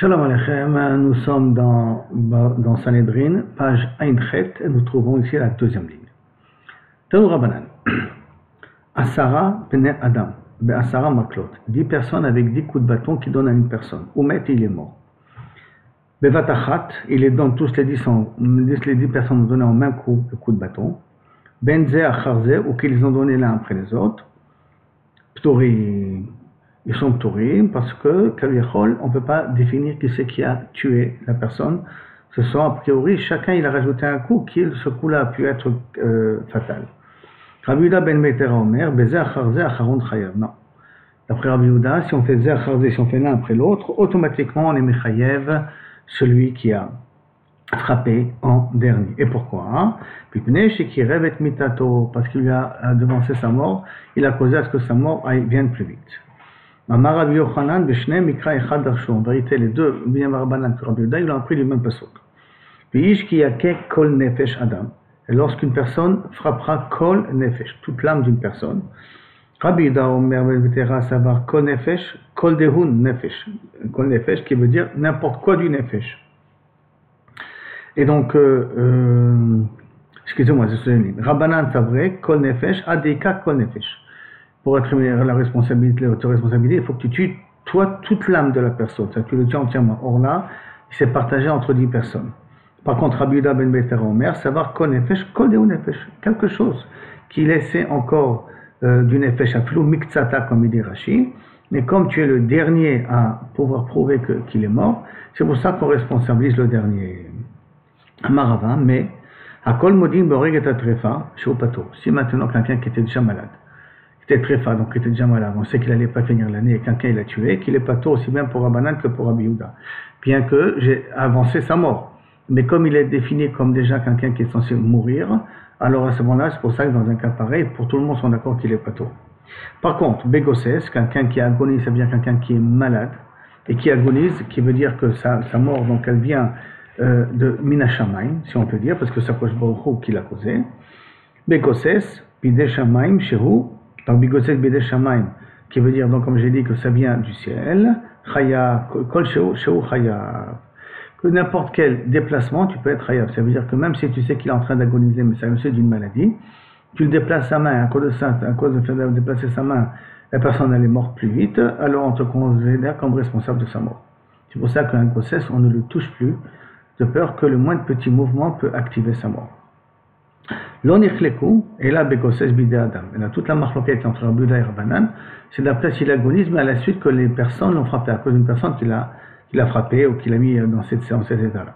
Shalom Aleichem, nous sommes dans Sanhedrin, page Aïnchet, et nous trouvons ici la deuxième ligne. Tanu Rabbanan, Asara Bene Adam, Asara Maklot, 10 personnes avec 10 coups de bâton qui donnent à une personne. Oumet, il est mort. Bevatachat, il les donne tous les 10 personnes ont donné en même coup le coup de bâton. Benze Acharze, ou qu'ils ont donné l'un après les autres. Ptori. Ils sont ptorim parce que, Kaviachol, on ne peut pas définir qui c'est qui a tué la personne. Ce sont a priori, chacun il a rajouté un coup qui, ce coup-là a pu être fatal. Rabbi Yehuda ben Meitera Omer, Bezer Acharze Acharon Chayav. Non. D'après Rabbi Yehuda, si on fait Zer Acharze, si on fait l'un après l'autre, automatiquement on est Mechayev, celui qui a frappé en dernier. Et pourquoi? Parce qu'il lui a devancé sa mort, il a causé à ce que sa mort vienne plus vite. En vérité, les deux, bien Rabbanan que Rabbi Yehuda, ils ont appris le même pasuk. Et lorsqu'une personne frappera kol nefesh, toute l'âme d'une personne, Rabbi Yehuda Omer Vetera savoir kol nefesh, kol dehun nefesh, kol nefesh qui veut dire n'importe quoi du nefesh. Et donc, excusez-moi, c'est une ligne. Rabbanan savré kol nefesh, adeka kol nefesh. Pour être la responsabilité, il faut que tu tues, toi, toute l'âme de la personne. C'est-à-dire que tu le tues entièrement. Or là, il s'est partagé entre 10 personnes. Par contre, Rabbi Yehuda ben Meitera Omer, savoir kol nefesh, kol dehun nefesh. Quelque chose qui laissait encore du nefesh à flou, miktsata, comme il dit Rashi. Mais comme tu es le dernier à pouvoir prouver qu'il est mort, c'est pour ça qu'on responsabilise le dernier. Amarava, mais, à kol modim boreg et atrefa, chez Opato. Si maintenant quelqu'un qui était déjà malade, était très fort, donc il était déjà malade, on sait qu'il n'allait pas finir l'année et quelqu'un il a tué, qu'il est pas tôt aussi bien pour Rabbanan que pour Rabbi Yehuda. Bien que j'ai avancé sa mort. Mais comme il est défini comme déjà quelqu'un qui est censé mourir, alors à ce moment-là, c'est pour ça que dans un cas pareil, pour tout le monde sont d'accord qu'il est pas tôt. Par contre, Begosses, quelqu'un qui agonise, c'est bien quelqu'un qui est malade et qui agonise, qui veut dire que sa mort, donc elle vient de Minashamaim, si on peut dire, parce que c'est Akadosh Baruch Hu qui l'a causé. Begosses, Bideshamaim, Shehu, donc Bigosses Bidei Shamaim, qui veut dire, donc comme j'ai dit, que ça vient du ciel, Chaya, Kol Shehu Chaya, que n'importe quel déplacement, tu peux être Chayav. Ça veut dire que même si tu sais qu'il est en train d'agoniser, mais c'est c'est d'une maladie, tu le déplaces sa main, à cause de ça, à cause de faire déplacer sa main, la personne elle est morte plus vite, alors on te considère comme responsable de sa mort. C'est pour ça qu'un grossesse, on ne le touche plus, de peur que le moindre petit mouvement peut activer sa mort. L'onichleku, et là, Begosses Bidei Adam. Et là, toute la marloquette entre Rabbi Yehuda et Rabbanan, c'est d'après s'il agonise, mais à la suite que les personnes l'ont frappé, à cause d'une personne qui l'a frappé ou qui l'a mis dans cet état-là.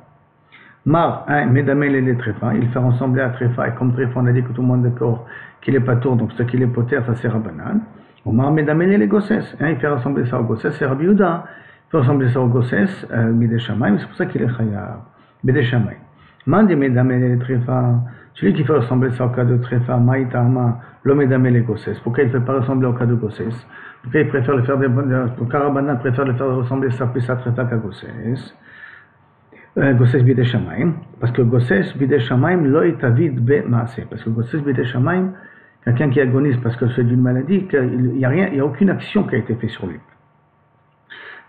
Mar, Medamel et les Tréfa, il fait ressembler à Tréfa, et comme Tréfa, on a dit que tout le monde est d'accord qu'il est pas tour, donc ce qu'il est poter, ça c'est Rabbanan. Mar, Medamel et les Gosses, il fait ressembler ça aux Gosses, c'est Rabbi Yehuda. Il fait ressembler ça aux Gosses, Bidei Shamaim, c'est pour ça qu'il est Chayav, Bidei Shamaim. Mande Medamel et les Tréfa, celui qui fait ressembler ça au cas de Tréfa, Maïtama, l'Omedamel et Gosses. Pourquoi il ne fait pas ressembler au cas de Gosses? Pourquoi il préfère le faire pourquoi Rabbanan préfère le faire ressembler ça plus à Tréfa qu'à Gosses? Gosses Bidei Shamaim, parce que Gosses Bidei Shamaim lo itavid be maase. Parce que Gosses Bidei Shamaim, quelqu'un qui agonise parce que c'est d'une maladie, il n'y a aucune action qui a été faite sur lui.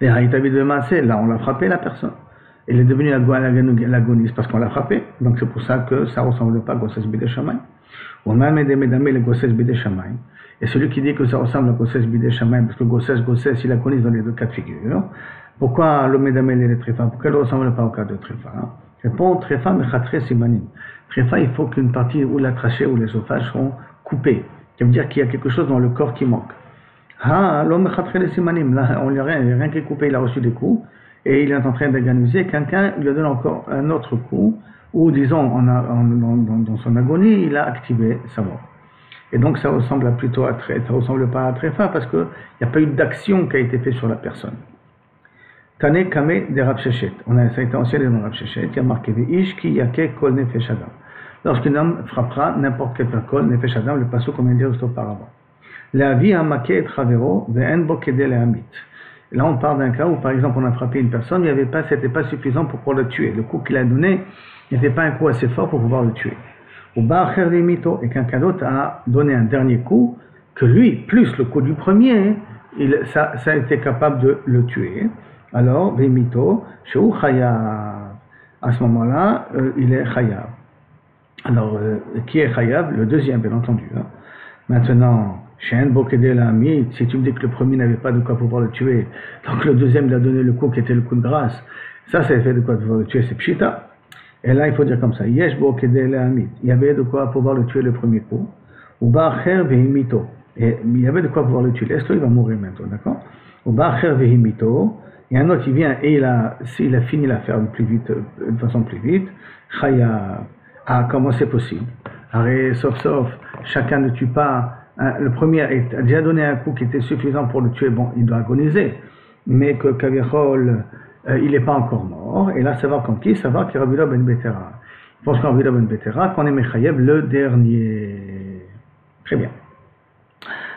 Et itavid be maase, là on l'a frappé la personne. Il est devenu l'agoniste parce qu'on l'a frappé, donc c'est pour ça que ça ne ressemble pas à Gosses Bidei Shamaim. On a Medamel le Gosses Bidei Shamaim. Et celui qui dit que ça ressemble à Gosses Bidei Shamaim, parce que Gosses, il agonise dans les deux cas de figure. Pourquoi le Medamel et les Tréfa? Pourquoi il ne ressemble pas au cas de Tréfa? Répond Tréfa mechatre simanim. Tréfa, il faut qu'une partie où la trachée ou l'ésophage seront coupés. Ça veut dire qu'il y a quelque chose dans le corps qui manque. L'homme mechatre les simanim. Là, il n'y a rien qui est coupé, il a reçu des coups. Et il est en train d'agoniser, quelqu'un lui donne encore un autre coup, ou disons, dans son agonie, il a activé sa mort. Et donc ça ressemble plutôt à Tréfa, ça ressemble pas à Tréfa, parce qu'il n'y a pas eu d'action qui a été faite sur la personne. Tane Kame de Rav Sheshet, ça a été enseigné dans Rav Sheshet, qui a marqué Ish ki yake kol nefesh adam. Lorsqu'un homme frappera n'importe quel kol nefesh adam, le passage comme on dit juste auparavant. La vie a marqué et travero, ve'en bo kedei le'amit. Là, on parle d'un cas où, par exemple, on a frappé une personne, c'était pas suffisant pour pouvoir le tuer. Le coup qu'il a donné n'était pas un coup assez fort pour pouvoir le tuer. Ou ba'acher limito, et quelqu'un d'autre a donné un dernier coup, que lui, plus le coup du premier, ça a été capable de le tuer. alors, Vimito, Sheu Chayav. À ce moment-là, il est Chayav. Alors, qui est Chayav? Le deuxième, bien entendu. Hein. Maintenant, Shen Bokedel Amit, si tu me dis que le premier n'avait pas de quoi pouvoir le tuer, donc le deuxième il a donné le coup qui était le coup de grâce, ça fait de quoi pouvoir le tuer, c'est Pshita. Et là, il faut dire comme ça, Yesh Bokedel Amit, il y avait de quoi pouvoir le tuer le premier coup, ou Ba'acher Vehimito, et il y avait de quoi pouvoir le tuer, est-ce qu'il va mourir maintenant, d'accord? Ou Ba'acher Vehimito, et un autre, il vient et s'il a fini l'affaire plus vite, de façon plus vite, Chaya, ah, comment c'est possible? Arrête, sauf, chacun ne tue pas. Hein, le premier a déjà donné un coup qui était suffisant pour le tuer, bon, il doit agoniser, mais que Kaviachol, il n'est pas encore mort, et là, savoir comme qui? Savoir qu'il y a Rabbi Ben Betera. Je pense qu'en Rabbi Ben Betera, qu'on est Mechayev le dernier. Très bien.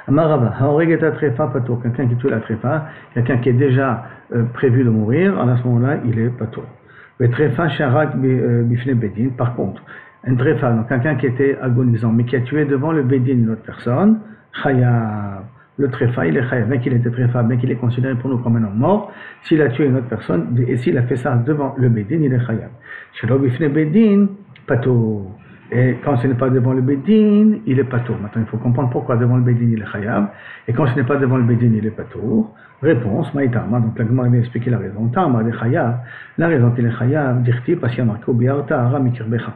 Amarava, Haoregeta Trefa Pato, quelqu'un qui tue la Trefa, quelqu'un qui est déjà prévu de mourir, à ce moment-là, il est Pato. Le Trefa Sharak Bifne Bedin, par contre, un Trefa, donc quelqu'un qui était agonisant, mais qui a tué devant le Bedin une autre personne, Chayav. Le Trefa, il est Chayav, bien qu'il était Trefa, bien qu'il est considéré pour nous comme un homme mort, s'il a tué une autre personne, et s'il a fait ça devant le Bedin, il est Chayav. Shelo Bifne Bedin, Pato. Et quand ce n'est pas devant le Bedin, il est Pato. Maintenant, il faut comprendre pourquoi devant le Bedin, il est Chayav, et quand ce n'est pas devant le Bedin, il est Pato. Réponse, Maïtama, donc la Gemara vient expliquer la raison. Tama de Chayav, la raison qu'il est Chayav, dirti, parce qu'il y a marqué Biarta Ara Mikirbecha.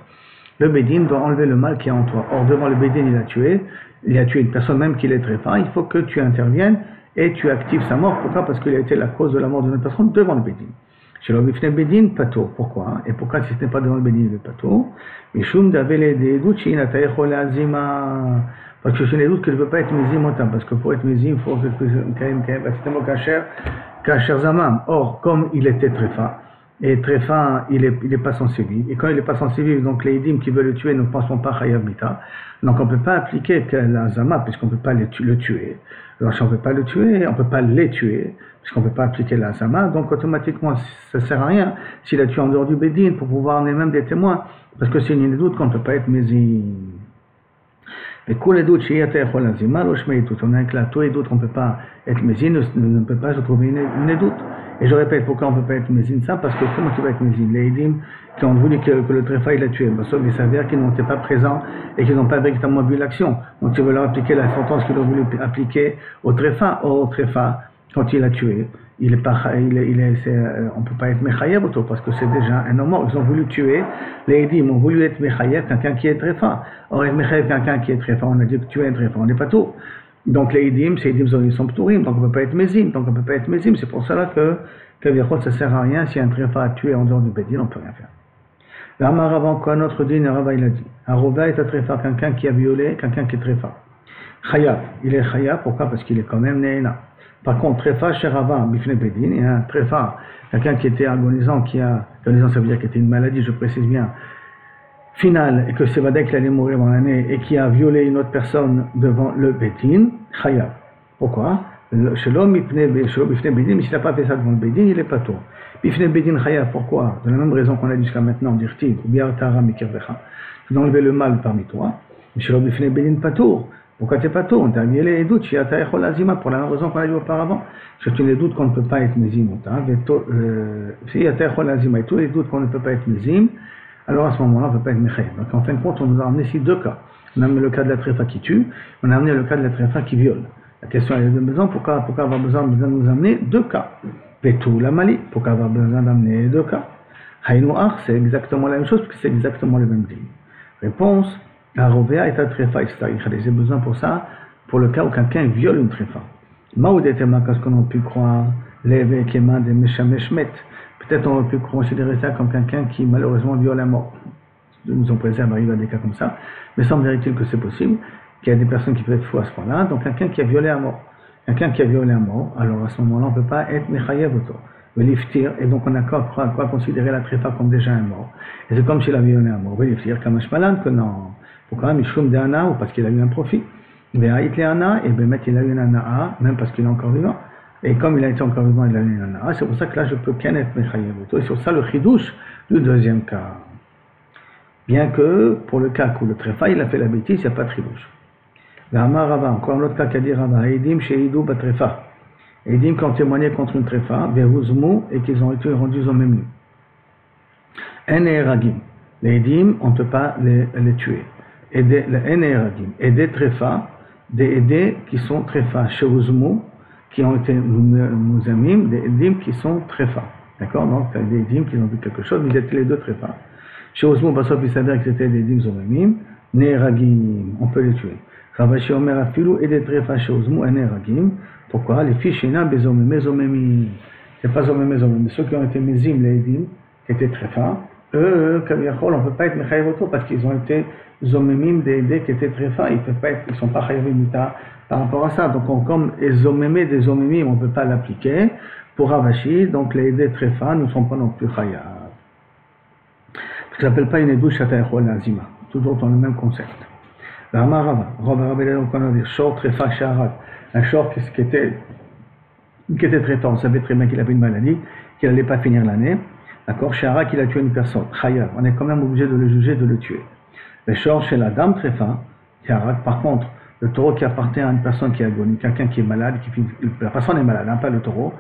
Le Bedin doit enlever le mal qui est en toi. Or, devant le Bedin, il a tué une personne même qui l'est très fort. Il faut que tu interviennes et tu actives sa mort. Pourquoi? Parce qu'il a été la cause de la mort de une personne devant le Bedin. Chez le Bedin, Pato. Pourquoi? Et pourquoi si ce n'est pas devant le Bedin, il est Pato? Mishum d'avele des doutes, parce que c'est des doutes qu'il ne peut pas être mizim autant. Parce que pour être mizim, il faut que c'est un mot kacher zamam. Or, comme il était très fort, et très fin, il est pas censé vivre. Et quand il n'est pas censé vivre, donc les idim qui veulent le tuer ne pensent pas Chayav Mita. Donc on ne peut pas appliquer la Zama, puisqu'on ne peut pas le tuer. Alors si on ne peut pas le tuer, on ne peut pas les tuer, puisqu'on ne peut pas appliquer la Zama. Donc automatiquement, ça ne sert à rien s'il a tué en dehors du Bedin pour pouvoir amener même des témoins. Parce que c'est une doute qu'on ne peut pas être mézim. Et tous les doutes, on a que là, tous les doutes, on ne peut pas être mézine, ne peut pas se trouver une doute. Et je répète, pourquoi on ne peut pas être mézine ça? Parce que comment tu vas être mézine? Les Edim qui ont voulu que le tréfa il a tué, sauf il s'avère qu'ils n'étaient pas présents et qu'ils n'ont pas véritablement vu l'action. Donc tu veux leur appliquer la sentence qu'ils ont voulu appliquer au tréfa. Or, au tréfa, quand il a tué, on ne peut pas être mechayev autour parce que c'est déjà un homme mort. Ils ont voulu tuer, les Edim ont voulu être mechayev quelqu'un qui est tréfa. Or, être mechayev quelqu'un qui est tréfa, on a dit que tu es un tréfa, on n'est pas tout. Donc les Edim, ces Edim ils sont ptourim, donc on ne peut pas être mézim, c'est pour cela que ça ne sert à rien si un tréfa a tué en dehors du Bedin, on ne peut rien faire. L'Amar avant quoi notre din, Rava il a dit, Arova est un tréfa, quelqu'un qui a violé, quelqu'un qui est tréfa. Chayav, il est chayav, pourquoi? Parce qu'il est quand même néna. Par contre, tréfa chez Rava, bifne Bedin, il y a un tréfa, quelqu'un qui était agonisant, agonisant ça veut dire qu'il était une maladie, je précise bien, finale, et que c'est Vadek qu'il allait mourir dans l'année, et qui a violé une autre personne devant le Bedin, chayav. Pourquoi? Chez l'homme, bifne Bedin, mais s'il n'a pas fait ça devant le Bedin, il est pas tôt. Bifne Bedin chayav, pourquoi? De la même raison qu'on a dit jusqu'à maintenant, dirti, ou bien tara mikirvecha, d'enlever le mal parmi toi. Mais chez l'homme, bifne Bedin pas tôt. Pourquoi tu n'es pas tôt? On t'a violé les doutes, pour la même raison qu'on a dit auparavant. C'est une doute qu'on ne peut pas être mézim. Si et tous les doutes qu'on ne peut pas être mézim, alors à ce moment-là, on ne peut pas être méchayev. Donc en fin de compte, on nous a amené ici deux cas. On a amené le cas de la tréfa qui tue, on a amené le cas de la tréfa qui viole. La question est de besoin, pourquoi avoir besoin de nous amener deux cas? Vetou la mali, pourquoi avoir besoin d'amener deux cas? Haïnouach, c'est exactement la même chose, parce que c'est exactement le même dîme. Réponse, la rovea est un tréfa, etc. J'ai besoin pour ça, pour le cas où quelqu'un viole une tréfa. Maoudetema, qu'est-ce qu'on a pu croire? Leve, kema, de meshameshmet. Peut-être on peut considérer ça comme quelqu'un qui malheureusement viole la mort. Nous en préserve, arrive à des cas comme ça. Mais semblerait-il que c'est possible, qu'il y a des personnes qui peuvent être fous à ce point-là. Donc quelqu'un qui a violé la mort. Quelqu'un qui a violé la mort, alors à ce moment-là, on ne peut pas être mechayev autour. Veliftir, et donc on a quoi considérer la tréfa comme déjà un mort. Et c'est comme s'il a violé la mort. Veliftir, kamash malan, que non. Pourquoi? Mishum de ana, ou parce qu'il a eu un profit. Ve'ait le ana, et ben il a eu un ana, même parce qu'il est encore vivant. Et comme il a été encore vivant, il a eu un ana. C'est pour ça que là, je peux qu'en être mechayev autour. Et sur ça, le chidouche du deuxième cas. Bien que, pour le cas où le tréfa, il a fait la bêtise, il n'y a pas de chidouche. L'Amar Rava, encore un autre cas qu'a dit Rava, Eidim Sheidou Batrefa. Edim qui ont témoigné contre une tréfa, Veruzmu, et qu'ils ont été rendus au même lieu. Eneragim. Les Edim, on ne peut pas les tuer. Et les Eneragim. Et des trefas, des Edés qui sont trefas, Sheuzmu, qui ont été Mouzamim, des Edim qui sont trefas. D'accord? Donc, des Edim qui ont vu quelque chose, mais ils étaient les deux trefas. Sheuzmu, Bassof, il s'avère que c'était des Edim Zomamim, Neragim, on peut les tuer. Ravashi Omer Afilou et des trefas Sheuzmu et Neragim. Pourquoi? Les fiches Shena Bezomem, Zomemim. C'est pas Zomemim, Zomemim. Ceux qui ont été Mezim, les Edim, qui étaient trefas, eux, comme Yachol, on ne peut pas être Mechayev autour parce qu'ils ont été Zomemim des Edés qui étaient trefas. Ils ne sont pas Chayav Mita par rapport à ça. Donc, comme les Zomemé des Zomemim, on ne peut pas l'appliquer. Pour Ravashi, donc les Edés trefas ne sont pas non plus Chayav. Ça ne s'appelle pas une Edouche Shatayachol Azima. Toujours dans le même concept. Rama Rava, donc on a dit Shor Trefa Sharat, un Shor qui était traitant, on savait très bien qu'il avait une maladie, qu'il n'allait pas finir l'année. D'accord, Sharat qu'il a tué une personne, Chayav, on est quand même obligé de le juger, de le tuer. Le Shor chez la dame Trefa, Sharat, par contre, le taureau qui appartient à une personne qui est agonique, quelqu'un qui est malade, la personne est malade, hein, pas le taureau,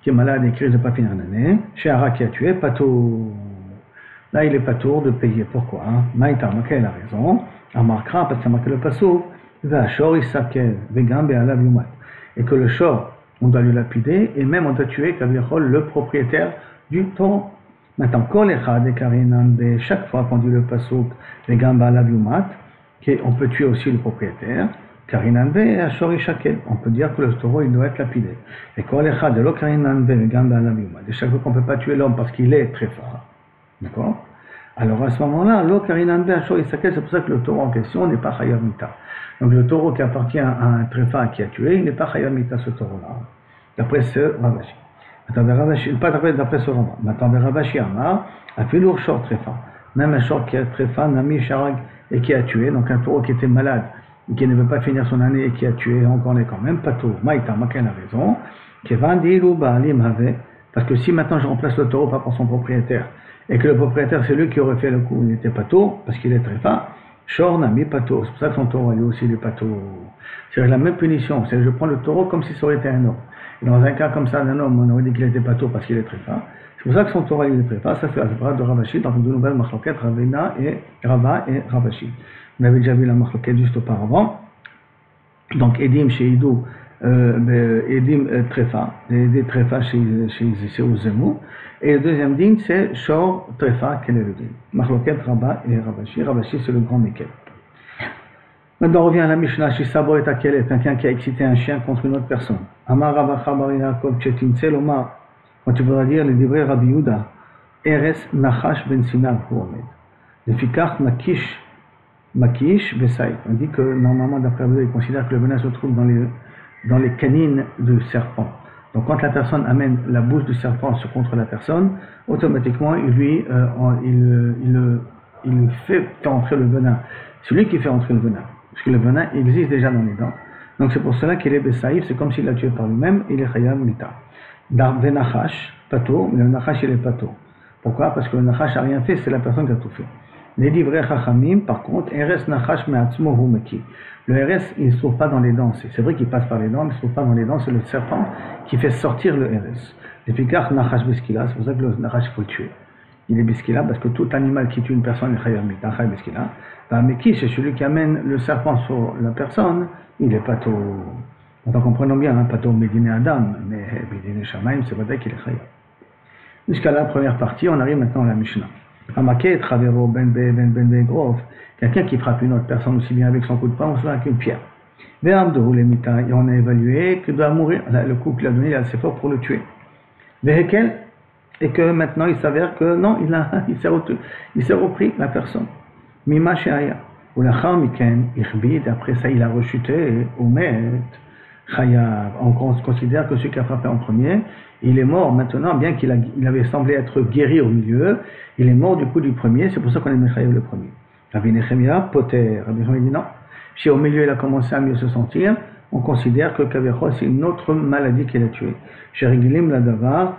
qui est malade et qui risque de ne pas finir l'année, Sharat qui a tué, Pato. Là, il est pas tour de payer. Pourquoi? Maïta, quelle a raison? Amarkra, parce que ça marque le passo. Vachor, isakel, vegan, be'alav yumat. Et que le shor, on doit lui lapider, et même on doit tuer, Kaviachol, le propriétaire du taureau. Maintenant, kol echad et karinan, chaque fois qu'on dit le passo, vegan, be'alav yumat, on peut tuer aussi le propriétaire. Karinan be, ashor, isakel. On peut dire que le taureau, il doit être lapidé. Et kol echad, et lo karinan be, vegan, be'alav yumat. Et chaque fois qu'on ne peut pas tuer l'homme parce qu'il est très fort. D'accord? Alors à ce moment-là, c'est pour ça que le taureau en question n'est pas Chayav Mita. Donc le taureau qui appartient à un tréfa qui a tué, il n'est pas Chayav Mita ce taureau-là. D'après ce Ravashi. Pas d'après ce Rava. Maintenant, Ravashi Amar a fait lourd short tréfa. Même un short qui a tréfa, Nami Sharag, et qui a tué, donc un taureau qui était malade, et qui ne veut pas finir son année et qui a tué, on est quand même pas taureau. Maïta, Maken a raison. Kevandilu Baalim Have. Parce que si maintenant je remplace le taureau pas pour son propriétaire, et que le propriétaire c'est lui qui aurait fait le coup, il n'était pas taureau, parce qu'il est très fin, Shor n'a mis pas taureau. C'est pour ça que son taureau lui aussi il est pas taureau. C'est la même punition, c'est je prends le taureau comme si ça aurait été un homme. Et dans un cas comme ça d'un homme, on aurait dit qu'il était pas taureau parce qu'il est très fin. C'est pour ça que son taureau il est très fin. Ça c'est la séparate de Ravashi dans deux nouvelles machloket, Ravina et Rava et Ravashi. On avait déjà vu la machloket juste auparavant. Donc Edim chez Idou, Edim Trefa, des Trefa chez Ozemu. Et le deuxième din, c'est Shor Trefa, quel est le din? Machloket, Rabba et Ravashi. Ravashi, c'est le grand Mekel. Maintenant, on revient à la Mishnah. Shisabo et Akelet, quelqu'un qui a excité un chien contre une autre personne. Amar Ravacha Bar Yaakov Chetintsel Omar, quand tu voudras dire les livrets Rabbi Yehuda, Eres Nachash Ben Sinar Huamed. Le Fikach Makish Besaïf. On dit que normalement, d'après vous, il considère que le venin se trouve dans les canines du serpent. Donc quand la personne amène la bouche du serpent contre la personne, automatiquement il fait entrer le venin. C'est lui qui fait entrer le venin, parce que le venin existe déjà dans les dents. Donc c'est pour cela qu'il est Besaïf, c'est comme s'il l'a tué par lui-même, il est Chayav Mita. Darve Nachash, pato, mais le Nachash il est pato. Pourquoi? Parce que le Nachash n'a rien fait, c'est la personne qui a tout fait. Les livrets Chachamim, par contre, Eres Nachash Me'atzmo Hu Meki. Le RS, il ne se trouve pas dans les dents. C'est vrai qu'il passe par les dents, mais il ne se trouve pas dans les dents. C'est le serpent qui fait sortir le RS. L'efficace Nachash Beskila, c'est pour ça que le Nachash, il faut le tuer. Il est Beskila parce que tout animal qui tue une personne est Chayav Mita, Chayav Beskila. Mais qui, c'est celui qui amène le serpent sur la personne, il est pato. Donc comprenons bien, hein, pato Medine Adam, mais Medine Shamaim, c'est vrai qu'il est Chayav. Jusqu'à la première partie, on arrive maintenant à la Mishnah. Amaké, Travero, Ben Grov. Quelqu'un qui frappe une autre personne aussi bien avec son coup de poing, ou avec une pierre. Et on a évalué qu'il doit mourir. Le coup qu'il a donné, il est assez fort pour le tuer. Et que maintenant il s'avère que non, il s'est repris la personne. Mima Sheaya. Ou la Chamiken, Irbid, après ça il a rechuté, Omet, Chayav. On considère que celui qui a frappé en premier, il est mort maintenant, bien qu'il avait semblé être guéri au milieu, il est mort du coup du premier, c'est pour ça qu'on est Chayav le premier. Rabbi Nechemia, Poter, Rabbi Nechemia dit non. Si au milieu il a commencé à mieux se sentir, on considère que Kavechos c'est une autre maladie qu'il a tué. Sheriglim Ladavar,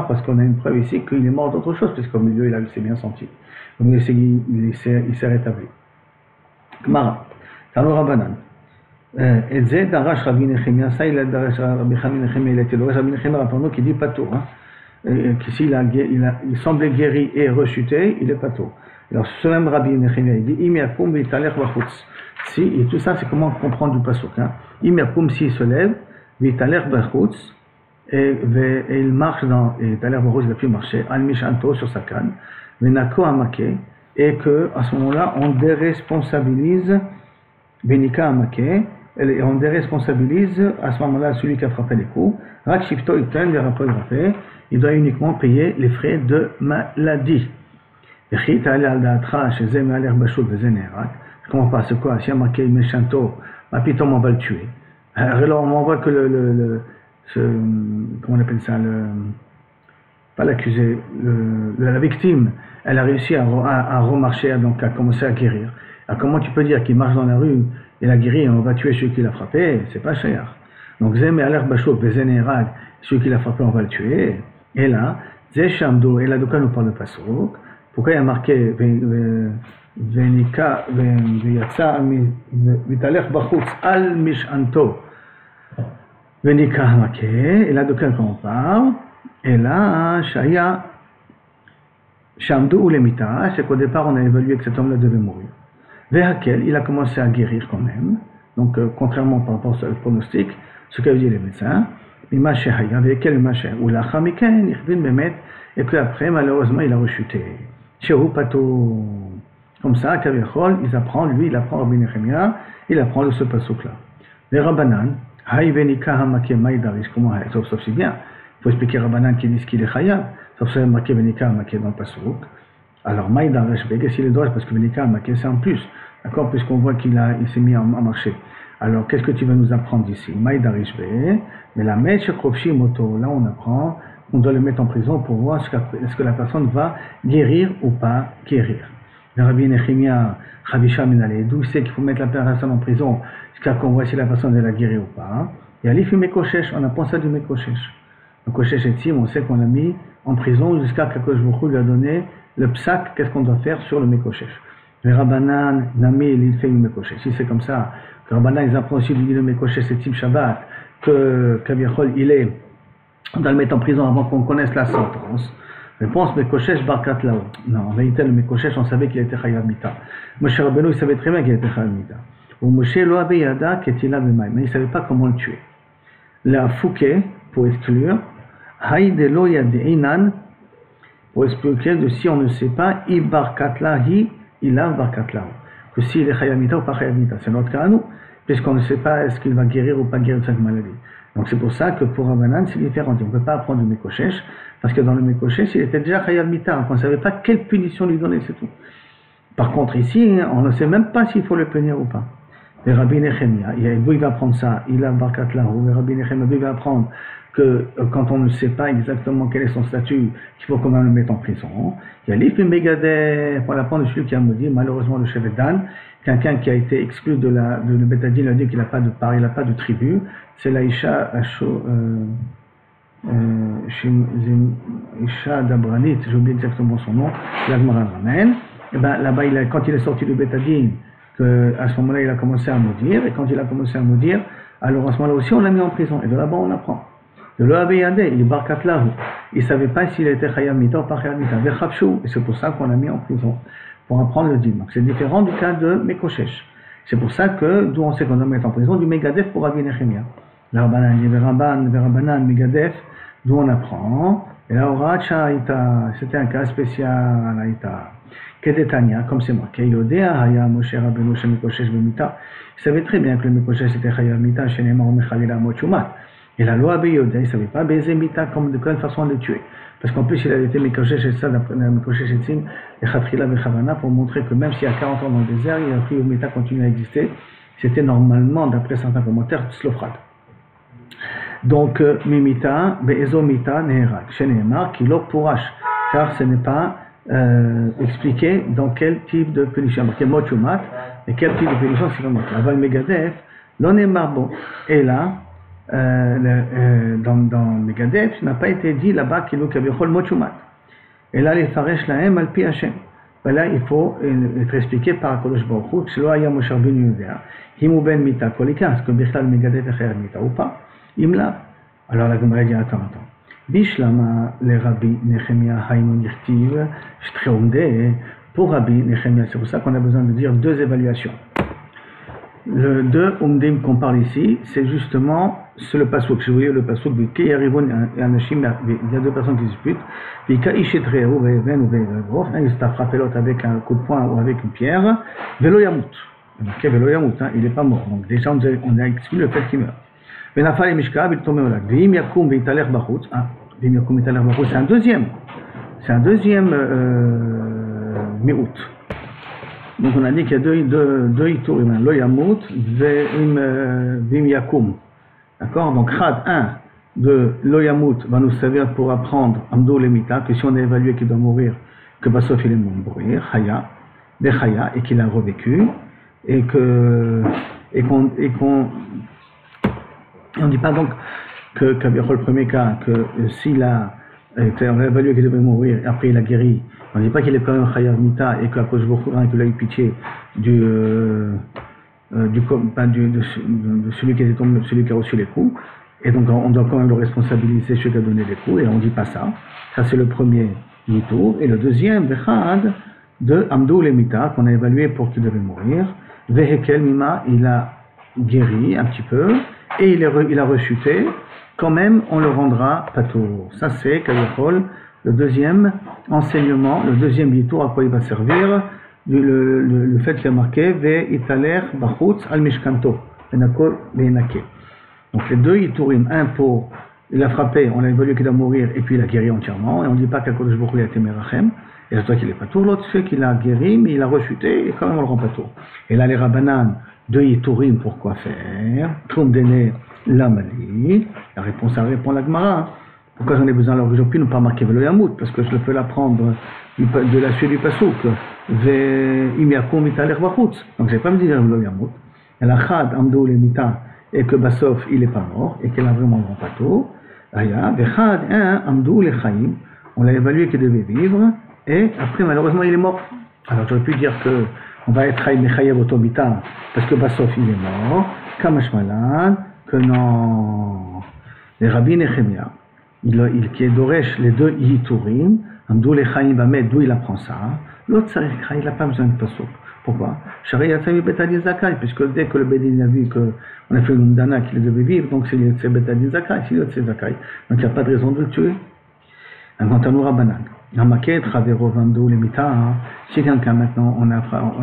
parce qu'on a une preuve ici qu'il est mort d'autre chose, puisqu'au milieu il s'est bien senti. Au milieu il s'est rétabli. Gemara, Tano Rabbanan. Et Zé d'Arash Rabbi Nechemia, ça il a d'Arash Rabbi Nechemia, il était d'Arash Rabbi Nechemia, rappelons-nous qu'il dit pas tout, qu'ici il semblait guéri et rechuté, il est pas tout. Alors ce même Rabbi Nechemia, il dit Imiakum vitaler bachutz. Si, et tout ça c'est comment comprendre du pasuk. Imiakum s'il se lève, vitaler bachutz, et il marche dans, et vitaler bachutz il a pu marcher, al mishanto sur sa canne, venako amake, et que à ce moment-là on déresponsabilise Benika amake, et on déresponsabilise à ce moment-là celui qui a frappé les coups. Rakshifto iten il doit uniquement payer les frais de maladie. Comment pas, c'est quoi? Si amake meshanto, on va le tuer. Alors on voit que comment on appelle ça, pas l'accusé, la victime, elle a réussi à remarcher, donc à commencer à guérir. Alors comment tu peux dire qu'il marche dans la rue, il a guéri et on va tuer celui qui l'a frappé? C'est pas cher. Donc Zem et Aler Bachot, Bezenerag, celui qui l'a frappé, on va le tuer. Et là, Zeshamdo, et là de quoi nous parle le Passouk? Pourquoi il y a marqué Venika, Veyatsa, Vitaler Bachutz, Al Mishanto, Venika Hamake, et là de quel on parle? Et là, Shaya, Shamdo ou Lemita, c'est qu'au départ on a évalué que cet homme-là devait mourir. Vehakel, il a commencé à guérir quand même, donc contrairement par rapport au pronostic, ce qu'avaient dit les médecins, et que après malheureusement il a rechuté. Shehu Pato, comme ça, Kaviachol, il apprend Rabbi Nechemia, il apprend ce pasuk là. Les Rabbanan, Haïvenika Hamake Maïdaris, comment sauf si bien, il faut expliquer Rabbanan qui disent qu'il est Chayab, sauf si Hamake Venika Hamake dans le pasuk. Alors Maïdaris, qu'est-ce qu'il est droit parce que Venika Hamake c'est en plus, d'accord, puisqu'on voit qu'il s'est mis à marcher. Alors, qu'est-ce que tu vas nous apprendre ici? Maïdarish Be, mais la Mèche Krovshi Moto, là on apprend qu'on doit le mettre en prison pour voir est-ce que la personne va guérir ou pas guérir. Le Rabbi Nechemia, Chavisha Minale, d'où c'est qu'il faut mettre la personne en prison jusqu'à qu'on voit si la personne elle a guéri ou pas. Et Alif Mekoshesh, on apprend ça du Mekoshesh. Le Koshesh Etzim, on sait qu'on l'a mis en prison jusqu'à qu'Akadosh Baruch Hu lui a donné le psak, qu'est-ce qu'on doit faire sur le Mekoshesh. Le Rabbanan, Nami, il fait une Mekoshesh. Si c'est comme ça, que Rabbanan, ils apprennent aussi du Mekoshesh Etzim Shabbat, que Kaviachol, on doit le mettre en prison avant qu'on connaisse la sentence. Réponse, Mekoshesh Barkat Lao. Non, en réalité, le Mekoshesh, on savait qu'il était Chayav Mita. Moshe Rabbeinu, il savait très bien qu'il était Chayav Mita. Ou Moshe Lo Abeyada Ketila Bemaï, mais il ne savait pas comment le tuer. La Fouké, pour exclure, Haïdelo Yadeinan, pour expliquer de si on ne sait pas, Ibarkat Lahi, Ilav Barkat Lao. Que s'il est Chayav Mita ou pas Chayav Mita. C'est notre cas à nous, puisqu'on ne sait pas est-ce qu'il va guérir ou pas guérir de cette maladie. Donc c'est pour ça que pour Rabbanan, c'est différent. On ne peut pas apprendre le Mekoshesh, parce que dans le Mekoshesh, il était déjà Chayav Mita, donc on ne savait pas quelle punition lui donner, c'est tout. Par contre ici, on ne sait même pas s'il faut le punir ou pas. Et Rabbi Nechemia, il va apprendre ça, il a Barkat Lahu, Rabbi Nechemia, il va apprendre que quand on ne sait pas exactement quel est son statut, qu'il faut quand même le mettre en prison. Il y a l'If Megadeh, pour l'apprendre de celui qui a maudit, malheureusement le Shevet Dan, quelqu'un qui a été exclu de Betadin, il a dit qu'il n'a pas de part, il n'a pas de tribu, c'est la Isha Dabranit, j'ai oublié exactement son nom, l'Agmara ramène. Et ben là-bas, quand il est sorti de Betadin, à ce moment-là, il a commencé à maudire, et quand il a commencé à maudire, alors à ce moment-là aussi, on l'a mis en prison, et de là-bas, on apprend. De l'Oabeyade, il est Barkat Lahu. Il ne savait pas s'il était Chayav Mita ou pas Chayav Mita. Et c'est pour ça qu'on l'a mis en prison, pour apprendre le din. Donc c'est différent du cas de Mekoshesh. C'est pour ça que, d'où on sait qu'on doit mettre en prison, du Megadef pour Rabbi Nechemia. La Rabbanan, Megadef, d'où on apprend. Et là, Oracha, c'était un cas spécial, Aïta. Kedetania, comme c'est moi. Keyodea, Haya, Moshe Rabbeinu, Shemikoshesh, Bemita. Il savait très bien que le Mekoshesh était Chayav Mita, Shenemar, Mechalila, Mochumat. Et la loi Abeyoda, il ne savait pas baiser Mita comme de quelle façon le tuer. Parce qu'en plus, il a été Mekoshesh et ça, d'après Mekoshesh et Tzim, et Khatrila Bechavana, pour montrer que même s'il y a 40 ans dans le désert, il a pris où Mita continue à exister. C'était normalement, d'après certains commentaires, Slofrad. Donc, Mimita, Be'ezo Mita, Neherak, Sheneemar, Kilo Pourach, car ce n'est pas expliqué dans quel type de punition. Marqué Mochumat, et quel type de punition c'est vraiment. Aval Megadef, l'Onemar bon. Et là, dans Megadef, ça n'a pas été dit là-bas qu'il nous kavichol mochumat. Et là, les faresh lahem al pi Hashem. ben là, il faut être expliqué par Akadosh Baruch Hu, Shelo haya Moshe Rabbeinu yodea, im hu ben mita kol ikar, est-ce que Birchal megadef echer mita ou pas? Imla. Alors la Gemara dit, attends. Bishlama le Rabbi Nechemia Haïnu Nirtiv, Shtreumde, pour Rabbi Nechemia, c'est pour ça qu'on a besoin de dire deux évaluations. Le 2 Umdim qu'on parle ici, c'est justement le passouk. Je voyais le passouk de Ki Yarivon et Anashim, il y a deux personnes qui disputent. Puis Kaishetreu, Veven ou Veven, il s'est frappé l'autre avec un coup de poing ou avec une pierre. Velo Yamut. Il marqué Velo Yamut, il n'est pas mort. Donc déjà on a exclu le fait qu'il meurt. Venafal et Mishka, il tombe au lac. Vim Yakum Vitaler Bachut. Vim Yakum Vitaler Bachut, c'est un deuxième. C'est un deuxième Mi'ut. Donc on a dit qu'il y a deux iturim, lo yamut vim yakum. D'accord? Donc Chad 1 de lo yamut va nous servir pour apprendre amdo lemita, que si on a évalué qu'il doit mourir, que Basof il est mourir, Chaya, de Chaya, et qu'il a revécu, et qu'on on ne dit pas donc que le premier cas, que s'il a on a évalué qu'il devait mourir, et après il a guéri. On ne dit pas qu'il est quand même Chayav Mita et qu'après je vous qu'il a eu pitié de celui qui était tombé, celui qui a reçu les coups. Et donc on doit quand même le responsabiliser, celui qui a donné les coups, et on ne dit pas ça. Ça c'est le premier Mito. Et le deuxième, Vechad, de Amdou Lemita, qu'on a évalué pour qu'il devait mourir. Vehekel Mima, il a guéri un petit peu, et il a rechuté. Quand même, on le rendra patour. Ça c'est Kayachol. Le deuxième enseignement, le deuxième yitour, à quoi il va servir, le fait qu'il y a marqué Ve italer bachutz al mishkanto, benakol benake. Donc les deux yiturim, un pour il a frappé, on a évalué qu'il a mourir et puis il a guéri entièrement, et on ne dit pas qu'Akadosh Baruch Hu a été merachem, et c'est toi qu'il est pas tour. L'autre c'est qu'il a guéri, mais il a rechuté, et quand même on le rend pas tour. Et là les rabbanan, deux yiturim, pourquoi faire? Troum dene lamali. La réponse, ça répond la Gemara. Pourquoi j'en ai besoin alors que j'aurais pu ne pas marquer Velo Yamut? Parce que je peux l'apprendre de la suite du Passouk. Im Yakum Vitaler Bachutz. Donc je n'ai pas me dire Velo Yamut. Elle a Chad Amdou Lemita et que Basof il n'est pas mort et qu'elle a vraiment le grand pato. Aya, Vechad Amdou Lechaim. On l'a évalué qu'il devait vivre et après malheureusement il est mort. Alors j'aurais pu dire que on va être Chaim Mechayev Otomita parce que Basof il est mort. Kamash Malan, que non. Les Rabbi Nechemia. Il qui est d'Oresh, les deux Yiturim, Amdou le Chaim Bamed, d'où il apprend ça. L'autre, il n'a pas besoin de passouk. Pourquoi? Shari Yatsami Betadin Zakai, puisque dès que le Bedin a vu qu'on a fait une Mdana qu'il devait vivre, donc c'est Betadin Zakai, c'est Zakai. Donc il n'y a pas de raison de le tuer. Un Gantanoura Banan. Namaket, Ravero, Vamdou, les Mita. Si quelqu'un maintenant, on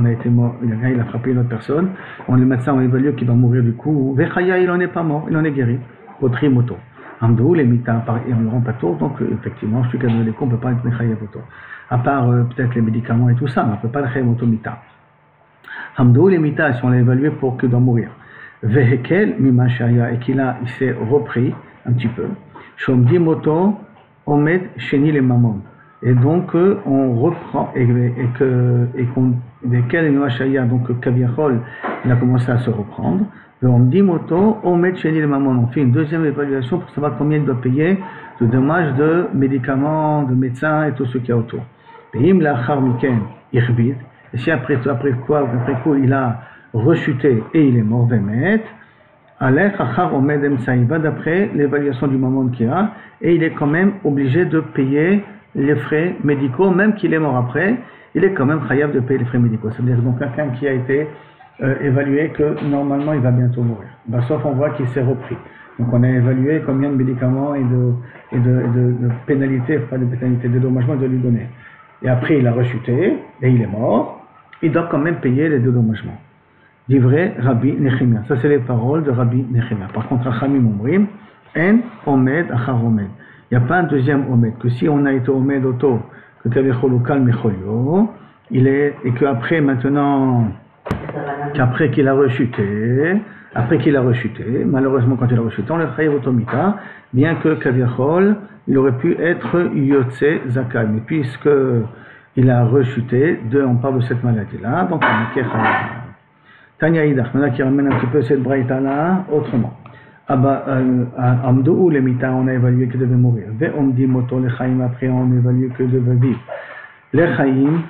a été mort, il a frappé une autre personne, le médecin a évalué qu'il va mourir du coup. Vechaya, il n'en est pas mort, il en est guéri. Potri Moto. Amdou, les Mita, et on ne rend pas tour, donc effectivement, celui qui a donné les coups, on ne peut pas être Mechayev Oto. À part peut-être les médicaments et tout ça, on ne peut pas le Chayev Oto Mita. Amdou, les Mita, si on l'a évalué pour qu'il doit mourir. Vehekel, Mimashaya, et il s'est repris un petit peu. Shomdi Moto, Omed, Sheni, les Mamon. Et donc, on reprend, et qu'on, Vehekel, Mimashaya, donc Kaviachol, il a commencé à se reprendre. On dit moto, on met chez les mamans. On fait une deuxième évaluation pour savoir combien il doit payer de dommages de médicaments, de médecins et tout ce qu'il y a autour. Et si après coup, il a rechuté et il est mort, il va d'après l'évaluation du maman qu'il a, et il est quand même obligé de payer les frais médicaux, même qu'il est mort après, il est quand même chayav de payer les frais médicaux. C'est-à-dire donc quelqu'un qui a été évalué que normalement il va bientôt mourir. Sauf on voit qu'il s'est repris. Donc on a évalué combien de médicaments et de pénalités, pas de pénalités, de dédommagements de lui donner. Et après il a rechuté et il est mort. Il doit quand même payer les dédommagements. Dit vrai Rabbi Nechemia. Ça c'est les paroles de Rabbi Nechemia. Par contre, Achamim Omrim, En Omed Achar Omed. Il n'y a pas un deuxième Omed. Que si on a été Omed Oto, que Kavechol Ukal Mecholio, et qu'après maintenant, qu'après qu'il a rechuté, malheureusement quand il a rechuté, on le chayev otomita, bien que Kaviachol, il aurait pu être Yotse Zakai, mais puisque il a rechuté, on parle de cette maladie-là, donc on a Tanya Idach, maintenant qui ramène un petit peu cette braïta-là autrement. Amdou les mita, on a évalué qu'il devait mourir. Ve omdi moto le chaim, après on a évalué qu'il devait vivre. Les chaim,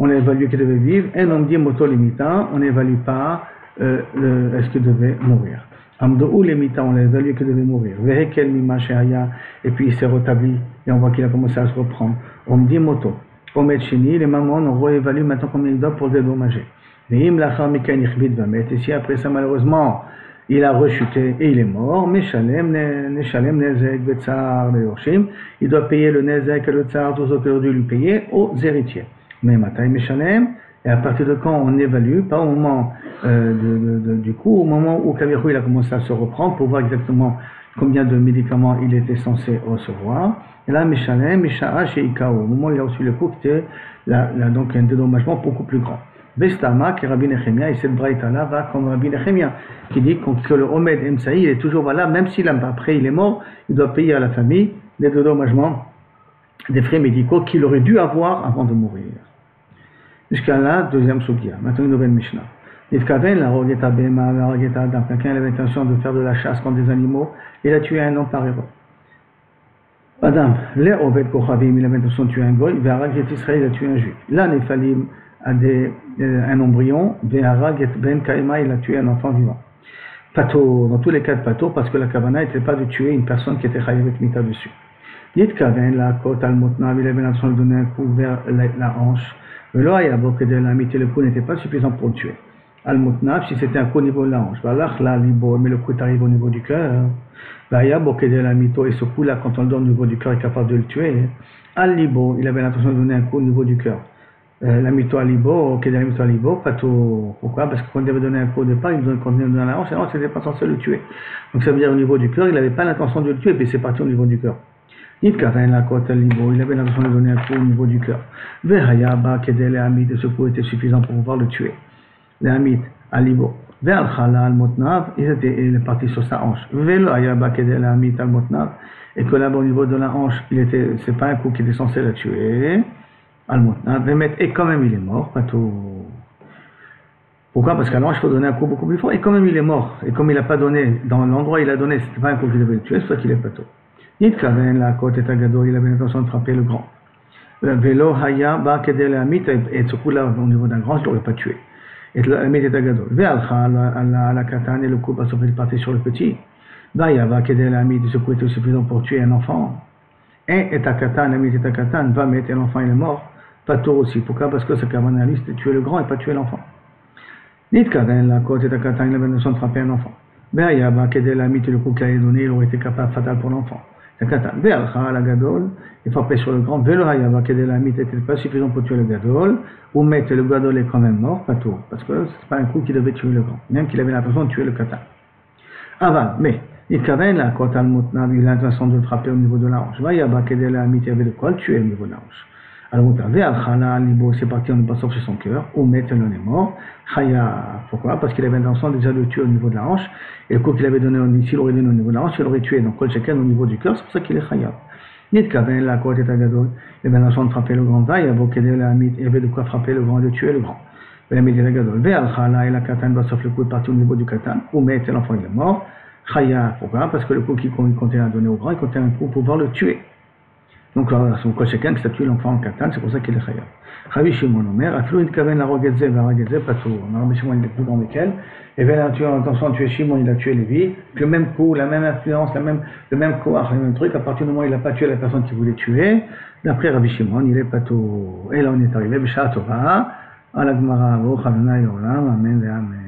on a évalué qu'il devait vivre, et on dit moto limitant, on n'évalue pas est-ce qu'il devait mourir. Amdoou limitant, on a évalué qu'il devait mourir. Vehekel mima sheaya, et puis il s'est rétabli, et on voit qu'il a commencé à se reprendre. On dit moto. Omet shini, les mamans, on réévalue maintenant combien il doit pour dédommager. Veim lachar mika nichbit vamet, et si après ça malheureusement, il a rechuté et il est mort, Meshalem, Nezek, Betsar, Yorshim, il doit payer le Nezek et le Tsar, tout ce qu'il aurait dû lui payer aux héritiers. Mais Matai Meshalem, et à partir de quand on évalue, pas au moment du coup, au moment où Kavirou il a commencé à se reprendre pour voir exactement combien de médicaments il était censé recevoir. Et là, Meshalem, Misha'a, chez Ikao, au moment où il a reçu le coup, c'était donc un dédommagement beaucoup plus grand. Bestama, qui est Rabbi Nechemia, et cette braïta-là va comme Rabbi Nechemia, qui dit que le Omed Emsaï, il est toujours valable, même s'il après il est mort, il doit payer à la famille des dédommagements, des frais médicaux qu'il aurait dû avoir avant de mourir. Jusqu'à là, deuxième soubia. Maintenant, une nouvelle Mishnah. Nifkaven, la rogeta bema, la rogeta adam. Quelqu'un avait l'intention de faire de la chasse contre des animaux, il a tué un homme par erreur. Adam, les Oved Kochavim, il avait l'intention de tuer un goy, Ve'arag Israël, il a tué un juif. Là, Nephalim, un embryon, Ve'arag Ben Kaima, il a tué un enfant vivant. Pato, dans tous les cas de pato, parce que la kavana n'était pas de tuer une personne qui était chayav avec mita dessus. Yit kaven, la côte al-motnav, il avait l'intention de donner un coup vers la hanche. Velo ayabo que de la mita, le coup n'était pas suffisant pour le tuer. Al-motnav, si c'était un coup au niveau de la hanche. Valach la libo, mais le coup arrive au niveau du cœur. Vayabo que de la mito, et ce coup-là, quand on le donne au niveau du cœur, est capable de le tuer. Al-libo, il avait l'intention de donner un coup au niveau du cœur. La mito alibo, qui est la mito alibo, pato. Pourquoi? Parce que quand il avait donné un coup au départ, il nous donnait dans la hanche, et la hanche n'était pas censé le tuer. Donc ça veut dire au niveau du cœur, il n'avait pas l'intention de le tuer, puis c'est parti au niveau du cœur. Il avait l'intention de donner un coup au niveau du cœur. Vehayaba, qui est l'amit, et ce coup était suffisant pour pouvoir le tuer. L'amit alibo. Ve'al-khala al-motnav, il est parti sur sa hanche. Ve'l-ayaba, qui est l'amit al-motnav, et que là-bas au niveau de la hanche, c'est pas un coup qui était censé la tuer. Et quand même il est mort, pas tout. Pourquoi? Parce qu'à l'ange il faut donner un coup beaucoup plus fort, et quand même il est mort. Et comme il n'a pas donné, dans l'endroit où il a donné, c'était pas un coup qui devait le tuer, c'est pour ça qu'il est pas tout. Nitkaven, la côte est agado, il avait l'intention de frapper le grand. Velo haya ba kedel amit, et ce coup-là, au niveau d'un grand, je ne l'aurais pas tué. Et l'amit est agado. Ve'alcha la katan, et le coup, parce qu'il partait sur le petit. Vaya ba kedel amit, ce coup était suffisant pour tuer un enfant. Et katan, l'amit est katan, va mettre l'enfant, il est mort. Pas tôt aussi. Pourquoi? Parce que ce kavanaliste est tuer le grand et pas tuer l'enfant. Nitkaven, la côte est katan, il avait l'intention de frapper un enfant. Vaya ba kedel amit, le coup qu'il avait donné, il aurait été capable fatal pour l'enfant. La gadol, il frappait sur le grand. Velo hayava kedel amit n'était pas suffisant pour tuer le gadol. Ou mettre le gadol est quand même mort, pas tout, parce que c'est pas un coup qui devait tuer le grand, même qu'il avait l'intention de tuer le katan. Avant, mais il kaven la kota al-mutna, il a l'intention de le frapper au niveau de la hanche. Vayaba kedel amit, il y avait de quoi le tuer au niveau de la hanche. Alors, al-khala al-libo, c'est parti en passant sur son cœur. Ou mettre l'on est mort. Chaya, pourquoi? Parce qu'il avait l'intention déjà de le tuer au niveau de la hanche. Et le coup qu'il avait donné, s'il aurait donné au niveau de la hanche, il aurait tué. Donc, kol sheken au niveau du cœur, c'est pour ça qu'il est chaya. Nitkaven, la côte est agadol. Il avait l'intention de frapper le grand. Va, il y avait de quoi frapper le grand et de tuer le grand. La midi agadol. Ve al-khala et la katan, sauf le coup est parti au niveau du katan. Ou mettre l'enfant, il est mort. Chaya, pourquoi? Parce que le coup qu'il comptait à donner au grand, il comptait un coup pour pouvoir le tuer. Donc, son kol sheken qui statue l'enfant en katan, c'est pour ça qu'il est chaya. Rabbi Shimon Omer, Aflou Nitkaven la rogetze, va rogetze, pas tout. Rabbi Shimon il est plus grand qu'elle. Et bien, attention à tuer Shimon, il a tué Lévi. Le même coup, la même influence, le même koach, le même truc. À partir du moment où il n'a pas tué la personne qu'il voulait tuer, d'après Rabbi Shimon, il est pas tout. Et là, on est arrivé, B'Shat Torah, à la Gemara, Amen, Amen.